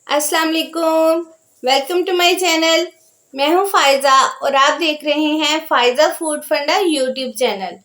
अस्सलाम वालेकुम, welcome to my channel. मैं हूं फ़ायज़ा और आप देख रहे हैं फ़ायज़ा फूड फंडा यूट्यूब चैनल।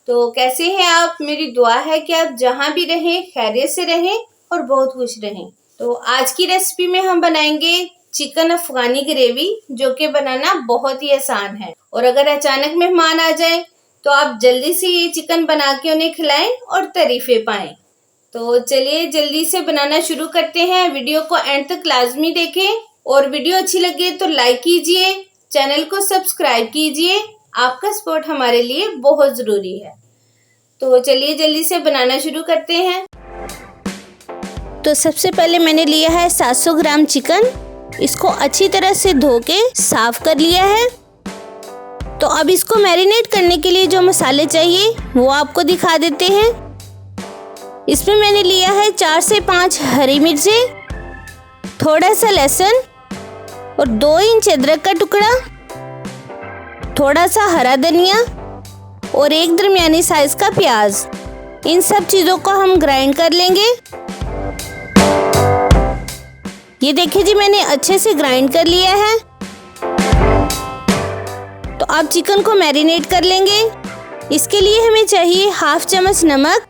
तो कैसे हैं आप? मेरी दुआ है कि आप जहां भी रहें खैरियत से रहें और बहुत खुश रहें। तो आज की रेसिपी में हम बनाएंगे चिकन अफ़गानी ग्रेवी, जो कि बनाना बहुत ही आसान है। और अगर अचानक मेहमान आ जाए तो आप जल्दी से ये चिकन बना के उन्हें खिलाएं और तारीफ़ें पाएं। तो चलिए जल्दी से बनाना शुरू करते हैं। वीडियो को एंड तक लाजमी देखें और वीडियो अच्छी लगे तो लाइक कीजिए, चैनल को सब्सक्राइब कीजिए। आपका सपोर्ट हमारे लिए बहुत ज़रूरी है। तो चलिए जल्दी से बनाना शुरू करते हैं। तो सबसे पहले मैंने लिया है 700 ग्राम चिकन। इसको अच्छी तरह से धो के साफ कर लिया है। तो अब इसको मैरिनेट करने के लिए जो मसाले चाहिए वो आपको दिखा देते हैं। इसमें मैंने लिया है 4 से 5 हरी मिर्चें, थोड़ा सा लहसुन और 2 इंच अदरक का टुकड़ा, थोड़ा सा हरा धनिया और एक दरमियानी साइज का प्याज। इन सब चीज़ों को हम ग्राइंड कर लेंगे। ये देखिए जी, मैंने अच्छे से ग्राइंड कर लिया है। तो अब चिकन को मैरिनेट कर लेंगे। इसके लिए हमें चाहिए हाफ चम्मच नमक,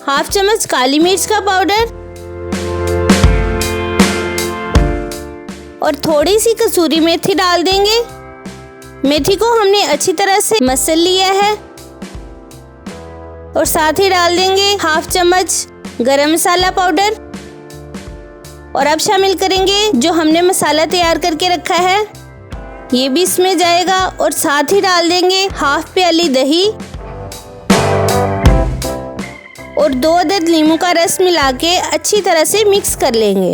हाफ चम्मच काली मिर्च का पाउडर और थोड़ी सी कसूरी मेथी डाल देंगे। मेथी को हमने अच्छी तरह से मसल लिया है। और साथ ही डाल देंगे हाफ चम्मच गरम मसाला पाउडर। और अब शामिल करेंगे जो हमने मसाला तैयार करके रखा है, ये भी इसमें जाएगा। और साथ ही डाल देंगे हाफ प्याली दही और 2 अदद नींबू का रस मिला के अच्छी तरह से मिक्स कर लेंगे।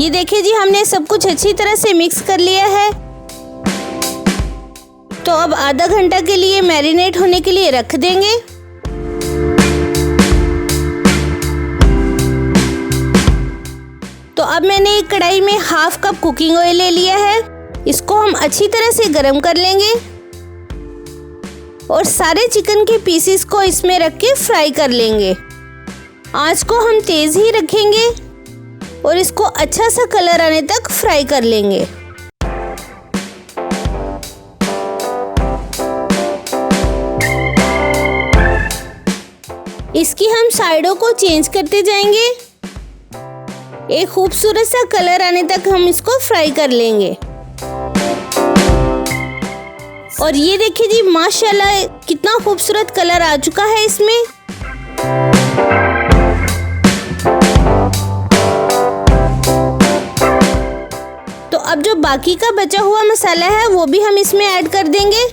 ये देखिए जी, हमने सब कुछ अच्छी तरह से मिक्स कर लिया है। तो अब आधा घंटा के लिए मैरिनेट होने के लिए रख देंगे। तो अब मैंने एक कढ़ाई में हाफ कप कुकिंग ऑयल ले लिया है। इसको हम अच्छी तरह से गरम कर लेंगे और सारे चिकन के पीसेस को इसमें रख के फ्राई कर लेंगे। आंच को हम तेज ही रखेंगे और इसको अच्छा सा कलर आने तक फ्राई कर लेंगे। इसकी हम साइडों को चेंज करते जाएंगे। एक खूबसूरत सा कलर आने तक हम इसको फ्राई कर लेंगे। और ये देखिए जी, माशाल्लाह कितना खूबसूरत कलर आ चुका है इसमें। तो अब जो बाकी का बचा हुआ मसाला है वो भी हम इसमें ऐड कर देंगे।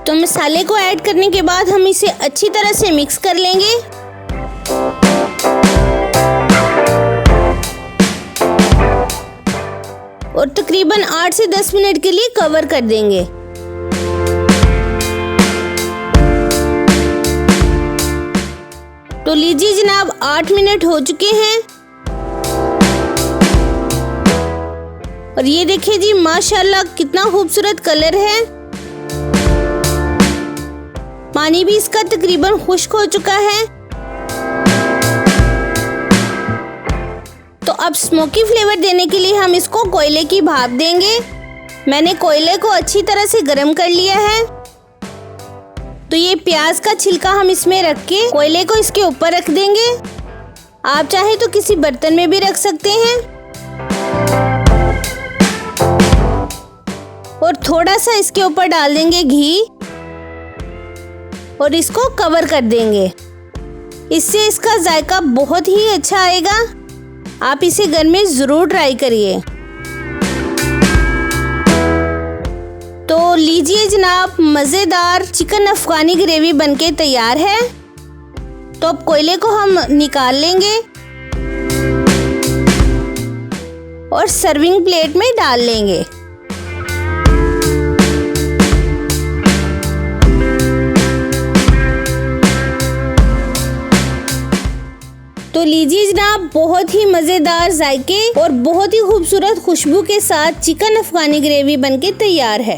तो मसाले को ऐड करने के बाद हम इसे अच्छी तरह से मिक्स कर लेंगे। और तकरीबन 8 से 10 मिनट के लिए कवर कर देंगे। तो लीजिए जनाब, 8 मिनट हो चुके हैं। और ये देखिए जी, माशाल्लाह कितना खूबसूरत कलर है। पानी भी इसका तकरीबन खुश्क हो चुका है। तो अब स्मोकी फ्लेवर देने के लिए हम इसको कोयले की भाप देंगे। मैंने कोयले को अच्छी तरह से गरम कर लिया है। तो ये प्याज का छिलका हम इसमें रख के कोयले को इसके ऊपर रख देंगे। आप चाहे तो किसी बर्तन में भी रख सकते हैं। और थोड़ा सा इसके ऊपर डाल देंगे घी और इसको कवर कर देंगे। इससे इसका जायका बहुत ही अच्छा आएगा। आप इसे घर में ज़रूर ट्राई करिए। तो लीजिए जनाब, मज़ेदार चिकन अफ़गानी ग्रेवी बनके तैयार है। तो अब कोयले को हम निकाल लेंगे और सर्विंग प्लेट में डाल लेंगे। तो लीजिए जनाब, बहुत ही मज़ेदार जायके और बहुत ही खूबसूरत खुशबू के साथ चिकन अफ़गानी ग्रेवी बनके तैयार है।